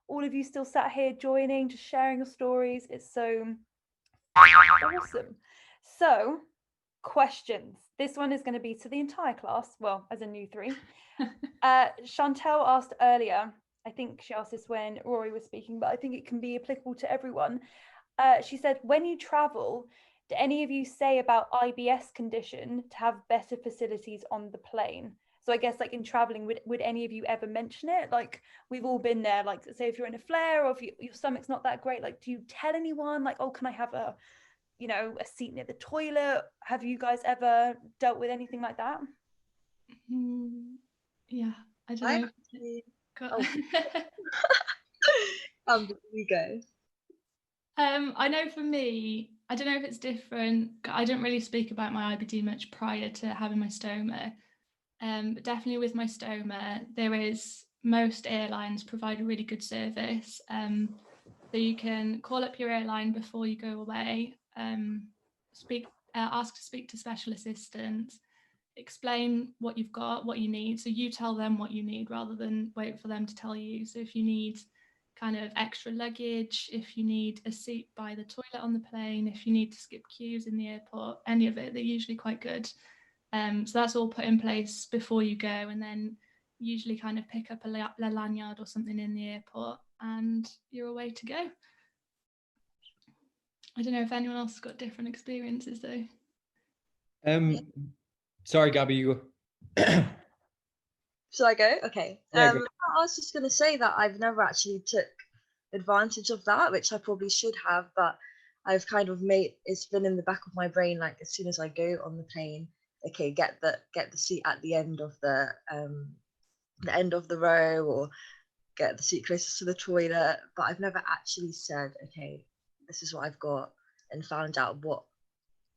all of you still sat here joining, just sharing your stories. It's so awesome. So, questions. This one is going to be to the entire class, well, as in you three. Chantel asked earlier, I think she asked this when Rory was speaking, but I think it can be applicable to everyone. She said, when you travel, do any of you say about IBS condition to have better facilities on the plane? So I guess like in traveling, would any of you ever mention it? Like we've all been there, like say if you're in a flare or if your stomach's not that great, like do you tell anyone like, oh, can I have a seat near the toilet? Have you guys ever dealt with anything like that? Yeah, I don't I know. actually, Got... you go. I know for me, I don't know if it's different. I don't really speak about my IBD much prior to having my stoma. But definitely with my stoma, most airlines provide a really good service. So you can call up your airline before you go away, ask to speak to special assistants, explain what you've got, what you need. So you tell them what you need rather than wait for them to tell you. So if you need kind of extra luggage, if you need a seat by the toilet on the plane, if you need to skip queues in the airport, any of it, they're usually quite good. So that's all put in place before you go, and then usually kind of pick up a lanyard or something in the airport and you're away to go. I don't know if anyone else has got different experiences though. Sorry, Gabby, you go. Should I go? Okay. Yeah, go. I was just gonna say that I've never actually took advantage of that, which I probably should have, but I've kind of it's been in the back of my brain, like as soon as I go on the plane, okay, get the seat at the end of the row, or get the seat closest to the toilet. But I've never actually said, okay, this is what I've got, and found out what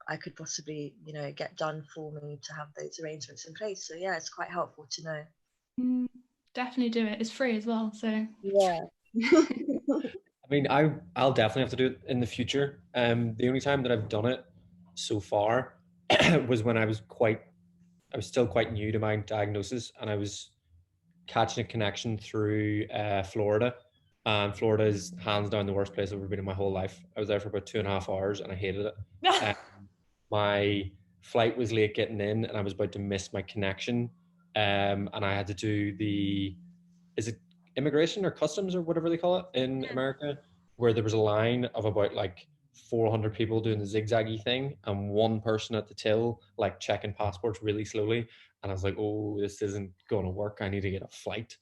I could possibly, get done for me to have those arrangements in place. So yeah, it's quite helpful to know. Definitely do it. It's free as well, so yeah. I mean, I'll definitely have to do it in the future. The only time that I've done it so far was when I was still quite new to my diagnosis, and I was catching a connection through Florida. And Florida is hands down the worst place I've ever been in my whole life. I was there for about 2.5 hours and I hated it. My flight was late getting in and I was about to miss my connection. And I had to do is it immigration or customs or whatever they call it in America, where there was a line of about like 400 people doing the zigzaggy thing and one person at the till like checking passports really slowly. And I was like, oh, this isn't going to work. I need to get a flight.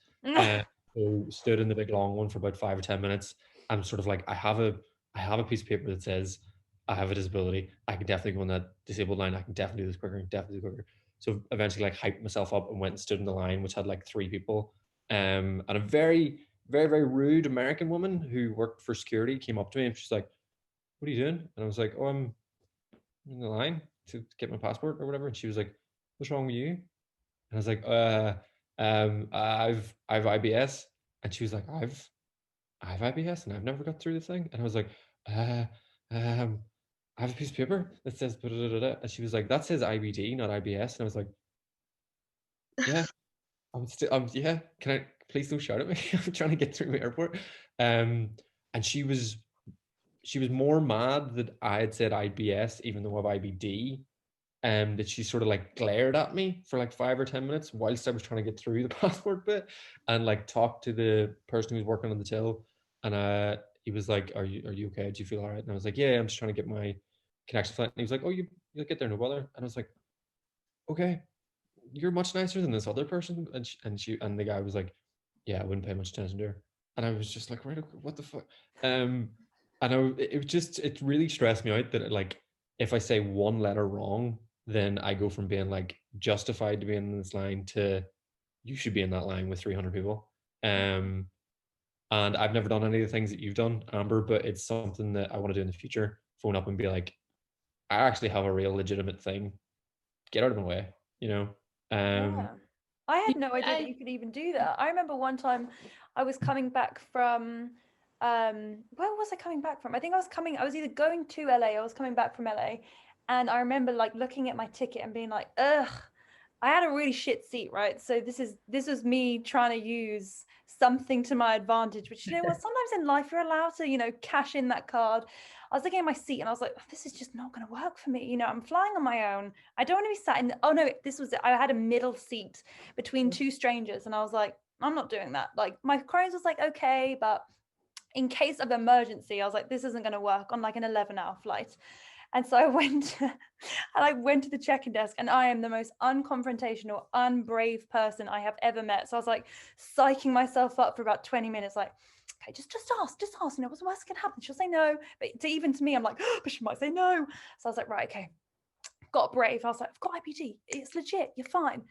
So stood in the big long one for about 5 or 10 minutes. I'm sort of like, I have a piece of paper that says I have a disability. I can definitely go on that disabled line. I can definitely do this quicker. Definitely do quicker. So eventually, like, hyped myself up and went and stood in the line, which had like 3 people. And a very, very, very rude American woman who worked for security came up to me and she's like, "What are you doing?" And I was like, "Oh, I'm in the line to get my passport or whatever." And she was like, "What's wrong with you?" And I was like, I've IBS." And she was like, I have IBS and I've never got through this thing. And I was like, I have a piece of paper that says da, da, da, da. And she was like, that says IBD, not IBS. And I was like, yeah, yeah. Can I please don't shout at me? I'm trying to get through the airport. And she was more mad that I had said IBS, even though I have IBD. That she sort of like glared at me for like 5 or 10 minutes whilst I was trying to get through the passport bit and like talk to the person who was working on the till. And he was like, are you okay? Do you feel all right? And I was like, yeah, I'm just trying to get my connection flight. And he was like, oh, you'll get there, no bother. And I was like, okay, you're much nicer than this other person. And the guy was like, yeah, I wouldn't pay much attention to her. And I was just like, right, okay, what the fuck? It really stressed me out that like if I say one letter wrong, then I go from being like justified to be in this line to you should be in that line with 300 people. And I've never done any of the things that you've done, Amber, but it's something that I want to do in the future. Phone up and be like, I actually have a real legitimate thing. Get out of my way, you know? Yeah. I had no idea that you could even do that. I remember one time I was coming back from where was I coming back from? I think I was either going to LA or I was coming back from LA. And I remember like looking at my ticket and being like, ugh, I had a really shit seat, right? So this was me trying to use something to my advantage. But you know what? Sometimes in life you're allowed to, you know, cash in that card. I was looking at my seat and I was like, this is just not going to work for me. You know, I'm flying on my own. I don't want to be sat in. Oh no, this was it. I had a middle seat between two strangers, and I was like, I'm not doing that. Like my Crohn's was like, okay, but in case of emergency, I was like, this isn't going to work on like an 11-hour flight. And so I went to the check-in desk, and I am the most unconfrontational, unbrave person I have ever met. So I was like psyching myself up for about 20 minutes, like, okay, just ask, you know, what's the worst that can happen? She'll say no. But even to me, I'm like, oh, but she might say no. So I was like, right, okay, got brave. I was like, I've got IBD. It's legit. You're fine.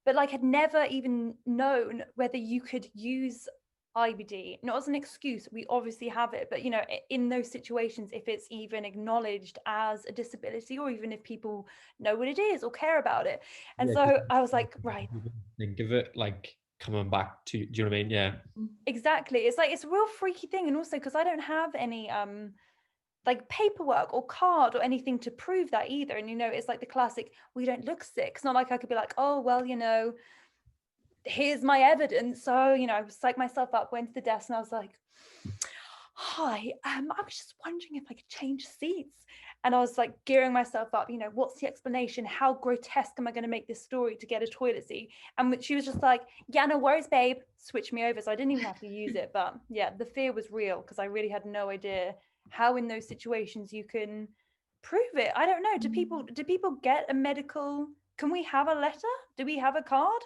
But like, had never even known whether you could use IBD, not as an excuse. We obviously have it, but you know, in those situations, if it's even acknowledged as a disability, or even if people know what it is or care about it. And Yeah, so I was like, right. think of it like coming back to, do you know what I mean? Yeah. Exactly. It's like, it's a real freaky thing. And also because I don't have any like paperwork or card or anything to prove that either. And you know, it's like the classic, we don't look sick. It's not like I could be like, oh well, you know, here's my evidence. So, you know, I psyched myself up, went to the desk, and I was like, hi, I was just wondering if I could change seats. And I was like gearing myself up, you know, what's the explanation? How grotesque am I going to make this story to get a toilet seat? And she was just like, yeah, no worries, babe, switch me over. So I didn't even have to use it. But yeah, the fear was real, because I really had no idea how in those situations you can prove it. I don't know. Do people get a medical? Can we have a letter? Do we have a card?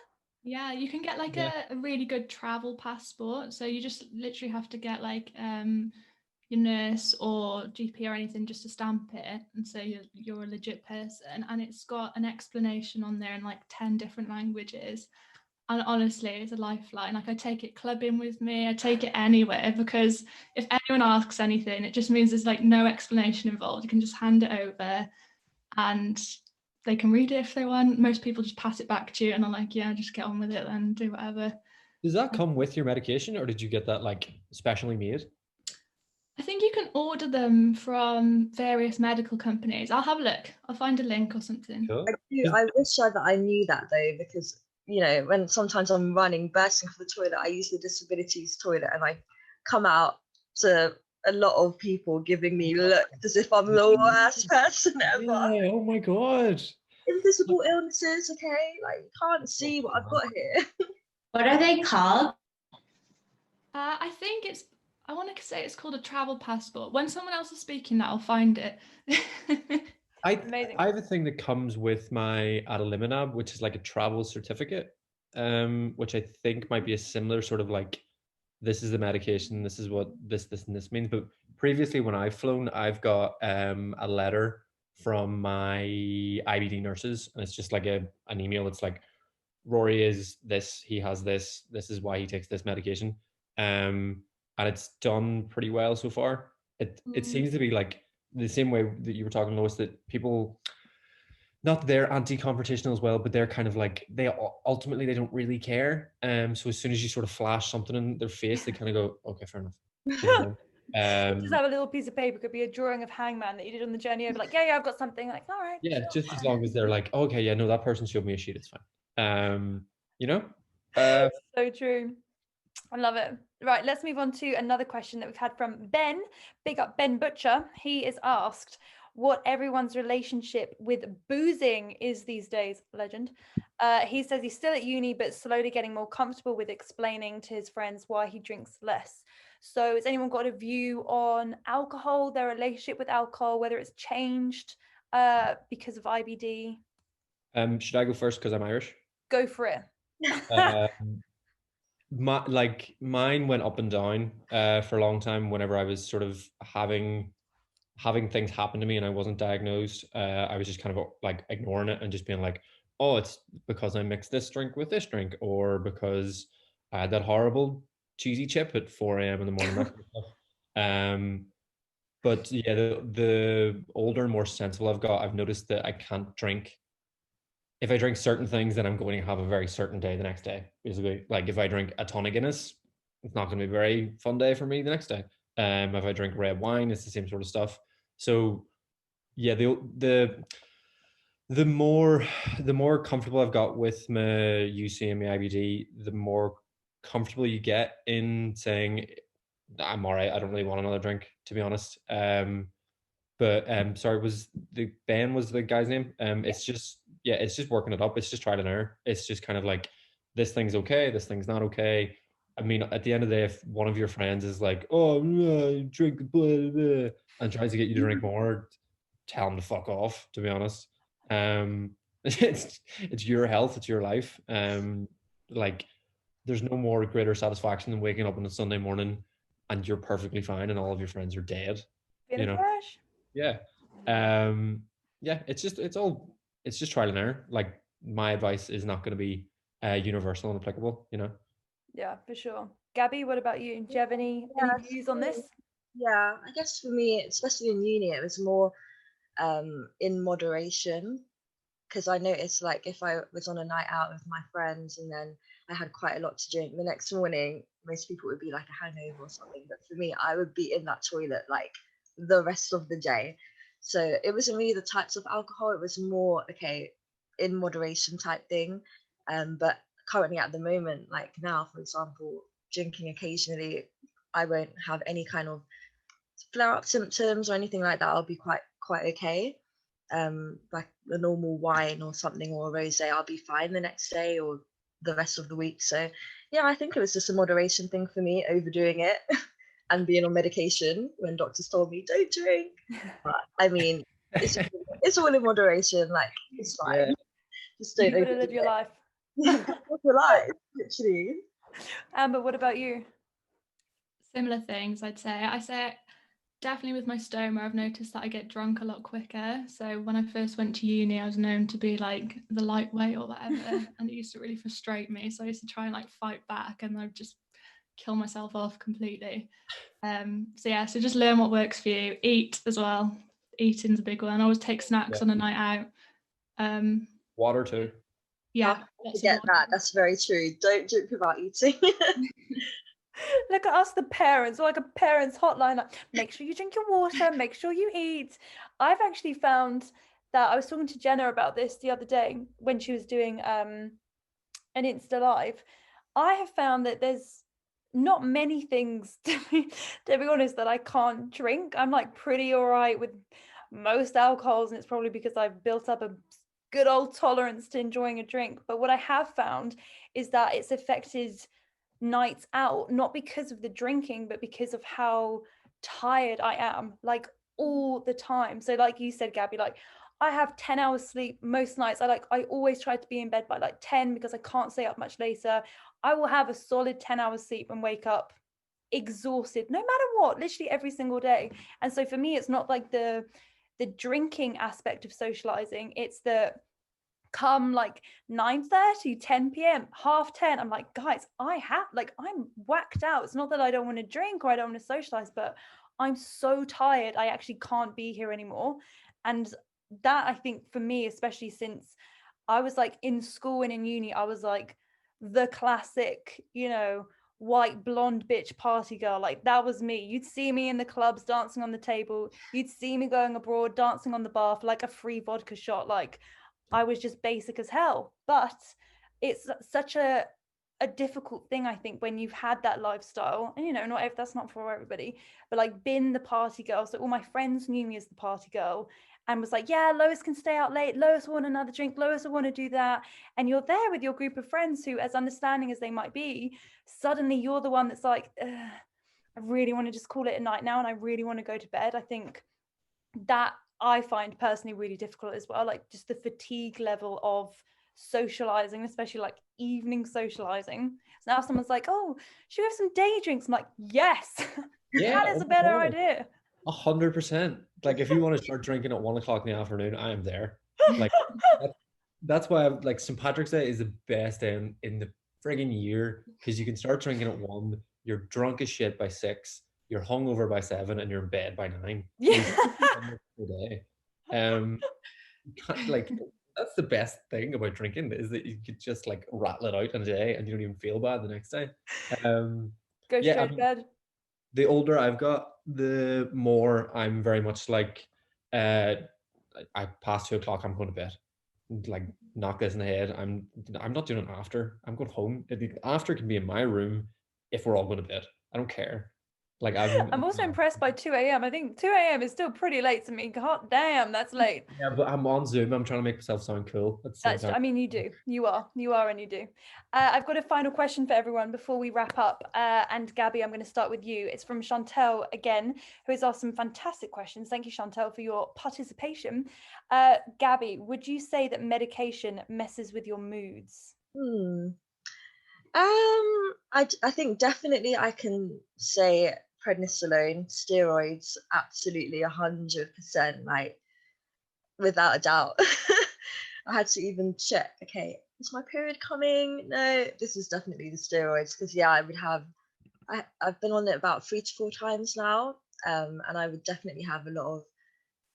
Yeah, you can get like a really good travel passport. So you just literally have to get like your nurse or GP or anything just to stamp it and say you're a legit person. And it's got an explanation on there in like 10 different languages. And honestly, it's a lifeline. Like I take it clubbing with me, I take it anywhere, because if anyone asks anything, it just means there's like no explanation involved. You can just hand it over and they can read it if they want. Most people just pass it back to you and are like, yeah, just get on with it and do whatever. Does that come with your medication, or did you get that like specially made? I think you can order them from various medical companies. I'll have a look. I'll find a link or something. Cool. I wish that I knew that though, because you know, when sometimes I'm running, bursting for the toilet, I use the disabilities toilet, and I come out to a lot of people giving me looks as if I'm the worst person ever. Yeah, oh my god. Invisible illnesses, okay? Like you can't see what I've got here. What are they called? I think I want to say it's called a travel passport. When someone else is speaking that, I'll find it. I Amazing. have a thing that comes with my adalimumab, which is like a travel certificate, which I think might be a similar sort of like, this is the medication, this is what this and this means. But previously when I've flown, I've got a letter from my IBD nurses, and it's just like an email. It's like, Rory is this, he has this is why he takes this medication. And it's done pretty well so far. It seems to be like the same way that you were talking, Lois, that people, not that they're anti-confrontational as well, but they're kind of like, they ultimately, they don't really care. So as soon as you sort of flash something in their face, they kind of go, okay, fair enough. Just have a little piece of paper, could be a drawing of Hangman that you did on the journey over, like, yeah, I've got something, like, all right. Yeah, sure, just fine. as long as they're like, oh, okay, yeah, no, that person showed me a sheet, it's fine. You know? So true. I love it. Right, let's move on to another question that we've had from Ben. Big up Ben Butcher. He is asked what everyone's relationship with boozing is these days. Legend. He says he's still at uni, but slowly getting more comfortable with explaining to his friends why he drinks less. So has anyone got a view on alcohol, their relationship with alcohol, whether it's changed because of IBD? Should I go first because I'm Irish? Go for it. Mine went up and down for a long time. Whenever I was sort of having things happen to me and I wasn't diagnosed, I was just kind of like ignoring it and just being like, oh, it's because I mixed this drink with this drink, or because I had that horrible cheesy chip at 4 a.m. in the morning. But yeah, the older and more sensible I've noticed that I can't drink. If I drink certain things, then I'm going to have a very certain day the next day. Basically, like if I drink a ton of Guinness, it's not going to be a very fun day for me the next day. If I drink red wine, it's the same sort of stuff. So yeah, the more comfortable I've got with my UC and my IBD, the more comfortable you get in saying, I'm all right, I don't really want another drink, to be honest. But sorry, Ben was the guy's name? It's just, yeah, it's just working it up. It's just trial and error. It's just kind of like, this thing's okay, this thing's not okay. I mean, at the end of the day, if one of your friends is like, oh, no, drink blah, blah, and tries to get you to drink more, tell them to fuck off, to be honest. It's your health, it's your life. Like, there's no more greater satisfaction than waking up on a Sunday morning and you're perfectly fine and all of your friends are dead. Feeling fresh. Yeah. Yeah, it's just trial and error. Like, my advice is not going to be universal and applicable, Yeah, for sure. Gabby, what about you? Do you have any views on this? Yeah, I guess for me, especially in uni, it was more in moderation, because I noticed, like, if I was on a night out with my friends and then I had quite a lot to drink, the next morning most people would be like a hangover or something, but for me, I would be in that toilet like the rest of the day. So it wasn't really the types of alcohol, it was more, okay, in moderation type thing. But currently at the moment, like now, for example, drinking occasionally, I won't have any kind of flare-up symptoms or anything like that. I'll be quite okay. Like a normal wine or something, or a rosé, I'll be fine the next day or the rest of the week. So yeah, I think it was just a moderation thing for me, overdoing it and being on medication when doctors told me don't drink. But I mean, it's all in moderation. Like, it's fine. Yeah. Just don't You gotta overdo live your it. life. Live your life, literally. Amber, what about you? Similar things, I'd say. I say definitely with my stoma, I've noticed that I get drunk a lot quicker. So when I first went to uni, I was known to be like the lightweight or whatever, and it used to really frustrate me. So I used to try and like fight back, and I'd just kill myself off completely. So just learn what works for you. Eat as well. Eating's a big one. I always take snacks on a night out. Water too. Yeah, Forget that. That's very true. Don't drink without eating. Look at us, the parents, like a parents hotline. Like, make sure you drink your water, make sure you eat. I've actually found that I was talking to Jenna about this the other day when she was doing an Insta Live. I have found that there's not many things, to be honest, that I can't drink. I'm like pretty all right with most alcohols, and it's probably because I've built up a good old tolerance to enjoying a drink. But what I have found is that it's affected nights out, not because of the drinking, but because of how tired I am, like all the time. So like you said, Gabby, like I have 10 hours sleep most nights. I always try to be in bed by like 10 because I can't stay up much later. I will have a solid 10 hours sleep and wake up exhausted no matter what, literally every single day. And so for me, it's not like the drinking aspect of socializing, it's the come like 9:30, 10 p.m, 10:30, I'm like, guys, I'm whacked out. It's not that I don't want to drink or I don't want to socialize, but I'm so tired, I actually can't be here anymore. And that, I think for me, especially since I was like in school and in uni, I was like the classic, white blonde bitch party girl. Like that was me. You'd see me in the clubs dancing on the table, you'd see me going abroad dancing on the bar for like a free vodka shot. Like I was just basic as hell. But it's such a difficult thing, I think, when you've had that lifestyle, and not if that's not for everybody, but like been the party girl. So all my friends knew me as the party girl and was like, yeah, Loïs can stay out late, Loïs will want another drink, Loïs will want to do that. And you're there with your group of friends who, as understanding as they might be, suddenly you're the one that's like, I really want to just call it a night now and I really want to go to bed. I think that I find personally really difficult as well, like just the fatigue level of socializing, especially like evening socializing. So now someone's like, oh, should we have some day drinks? I'm like, yes. Yeah, that is a better idea. 100%. Like, if you want to start drinking at 1 o'clock in the afternoon, I am there. Like, that's why like St. Patrick's Day is the best day in the friggin' year, because you can start drinking at 1, you're drunk as shit by 6, you're hungover by 7, and you're in bed by 9. Yeah. Day. Like, that's the best thing about drinking, is that you could just like rattle it out in a day and you don't even feel bad the next day. Go straight to bed. The older I've got, the more I'm very much like, I past 2 o'clock, I'm going to bed. Like, knock this in the head. I'm not doing it after. I'm going home. After can be in my room if we're all going to bed. I don't care. Like I'm also impressed by 2 a.m. I think 2 a.m. is still pretty late to me. God damn, that's late. Yeah, but I'm on Zoom. I'm trying to make myself sound cool at the same time. I mean, you do. You are, and you do. I've got a final question for everyone before we wrap up. And Gabby, I'm going to start with you. It's from Chantel again, who has asked some fantastic questions. Thank you, Chantel, for your participation. Gabby, would you say that medication messes with your moods? I think definitely I can say prednisolone, steroids, absolutely 100%, like without a doubt. I had to even check, okay, is my period coming? No, this is definitely the steroids, because yeah, I've been on it about 3 to 4 times now, and I would definitely have a lot of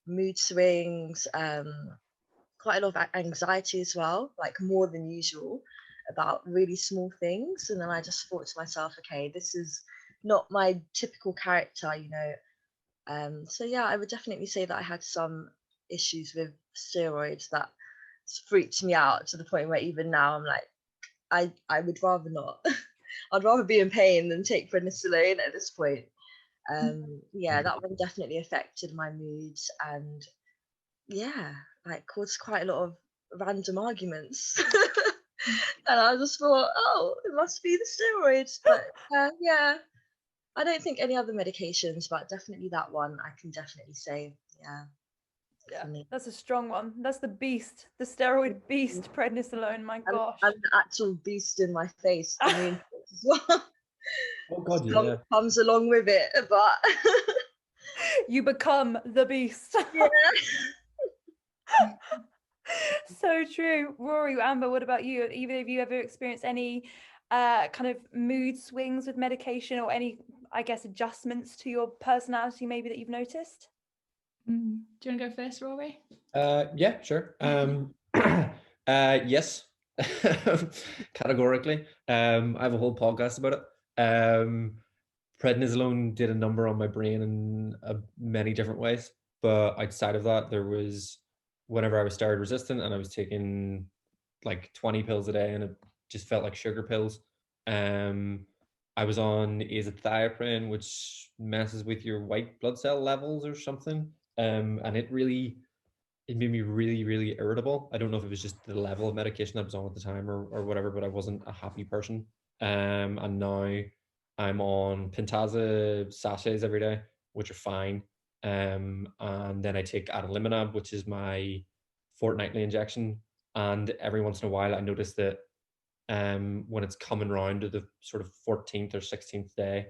mood swings, quite a lot of anxiety as well, like more than usual about really small things. And then I just thought to myself, okay, this is not my typical character, you know. So yeah, I would definitely say that I had some issues with steroids that freaked me out to the point where even now I'm like, I would rather not. I'd rather be in pain than take prednisolone at this point. Yeah, that one definitely affected my moods, and yeah, like caused quite a lot of random arguments. And I just thought, oh, it must be the steroids. But yeah, I don't think any other medications, but definitely that one I can definitely say, yeah. Yeah, that's a strong one. That's the beast, the steroid beast, prednisolone. My gosh. And the actual beast in my face, the moon as well. Oh God, yeah. Comes along with it, but you become the beast. Yeah. So true. Rory, Amber, what about you? Either of you ever experienced any kind of mood swings with medication, or any, I guess, adjustments to your personality maybe that you've noticed? Do you want to go first, Rory? Yeah, sure. Yes, categorically. I have a whole podcast about it. Prednisolone did a number on my brain in many different ways, but outside of that, there was whenever I was steroid resistant and I was taking like 20 pills a day and it just felt like sugar pills. I was on azathioprine, which messes with your white blood cell levels or something. And it made me really, really irritable. I don't know if it was just the level of medication I was on at the time or whatever, but I wasn't a happy person. And now I'm on Pentasa sachets every day, which are fine. And then I take adalimumab, which is my fortnightly injection. And every once in a while, I notice that when it's coming around to the sort of 14th or 16th day,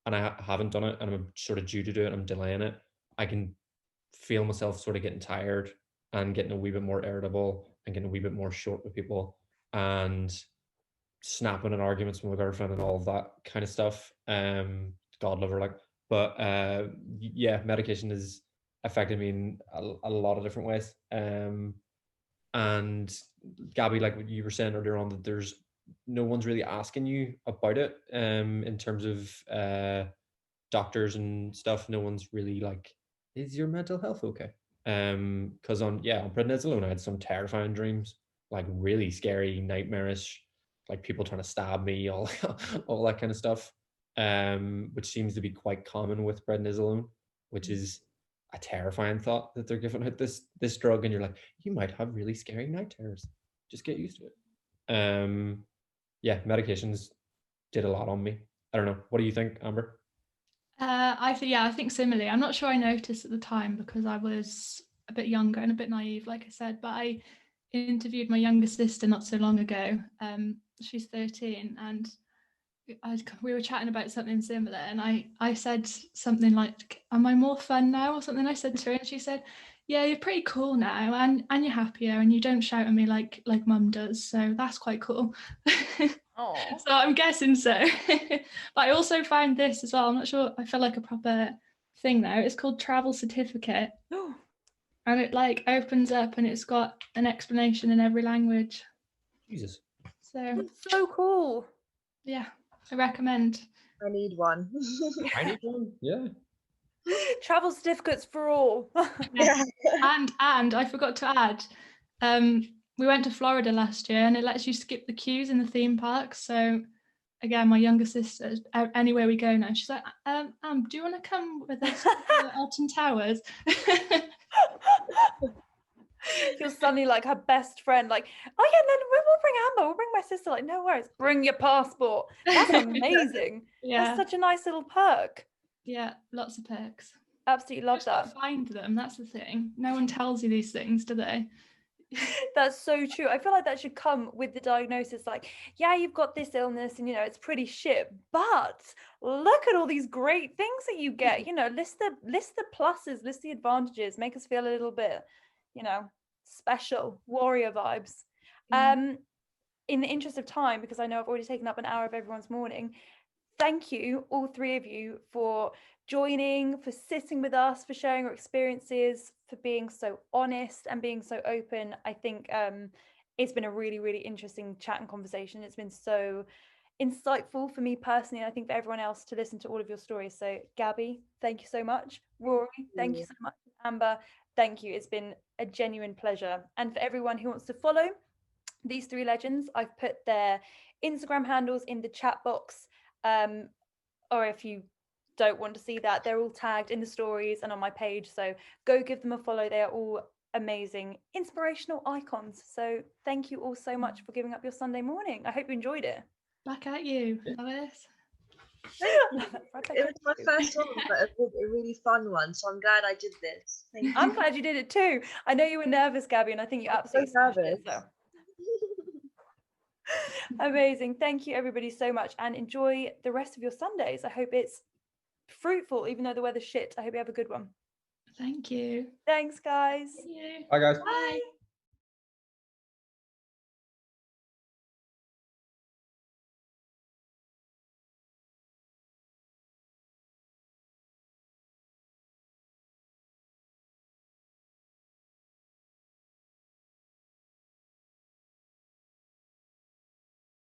and I haven't done it, and I'm sort of due to do it, I'm delaying it, I can feel myself sort of getting tired and getting a wee bit more irritable and getting a wee bit more short with people and snapping at arguments with my girlfriend and all of that kind of stuff. God love her, like, but yeah, medication has affected me in a lot of different ways. And Gabby, like what you were saying earlier on, that there's no one's really asking you about it in terms of doctors and stuff. No one's really like, is your mental health okay? Because on prednisolone I had some terrifying dreams, like really scary, nightmarish, like people trying to stab me, all all that kind of stuff, which seems to be quite common with prednisolone, which is a terrifying thought that they're giving out this drug and you're like, you might have really scary night terrors. Just get used to it. Yeah, medications did a lot on me. I don't know. What do you think, Amber? I think similarly. I'm not sure I noticed at the time because I was a bit younger and a bit naive, like I said, but I interviewed my younger sister not so long ago. She's 13, and we were chatting about something similar, and I said something like, am I more fun now, or something I said to her, and she said, yeah, you're pretty cool now, and you're happier, and you don't shout at me like mum does, so that's quite cool. Oh. So I'm guessing so. But I also found this as well, I'm not sure, I feel like a proper thing now. It's called Travel Certificate. And it like opens up and it's got an explanation in every language. Jesus. So that's so cool. Yeah, I recommend. I need one. I need one. Yeah. Travel certificates for all. Yeah. And I forgot to add, we went to Florida last year, and it lets you skip the queues in the theme parks. So again, my younger sister, anywhere we go now, she's like, do you want to come with us to Alton Towers? You're suddenly like her best friend, like, oh yeah, no, we'll bring Amber, we'll bring my sister. Like, no worries, bring your passport. That's amazing. Yeah. That's such a nice little perk. Yeah, lots of perks. Absolutely love Just gotta that. find them. That's the thing. No one tells you these things, do they? That's so true. I feel like that should come with the diagnosis. Like, yeah, you've got this illness, and it's pretty shit, but look at all these great things that you get. List the pluses, list the advantages, make us feel a little bit, special, warrior vibes. Yeah. In the interest of time, because I know I've already taken up an hour of everyone's morning, thank you, all three of you, for joining, for sitting with us, for sharing your experiences, for being so honest and being so open. I think it's been a really, really interesting chat and conversation. It's been so insightful for me personally, and I think for everyone else to listen to all of your stories. So Gabby, thank you so much. Rory, thank you so much. Amber, thank you. It's been a genuine pleasure. And for everyone who wants to follow these three legends, I've put their Instagram handles in the chat box. Or if you don't want to see that, they're all tagged in the stories and on my page. So go give them a follow. They are all amazing, inspirational icons. So thank you all so much for giving up your Sunday morning. I hope you enjoyed it. Back at you, Lois. It was my first one, but a really fun one. So I'm glad I did this. Thank you. I'm glad you did it too. I know you were nervous, Gabby, and I think you absolutely smashed it. So. Amazing. Thank you everybody so much, and enjoy the rest of your Sundays. I hope it's fruitful, even though the weather's shit. I hope you have a good one. Thank you. Thanks, guys. Thank you. Bye, guys. Bye.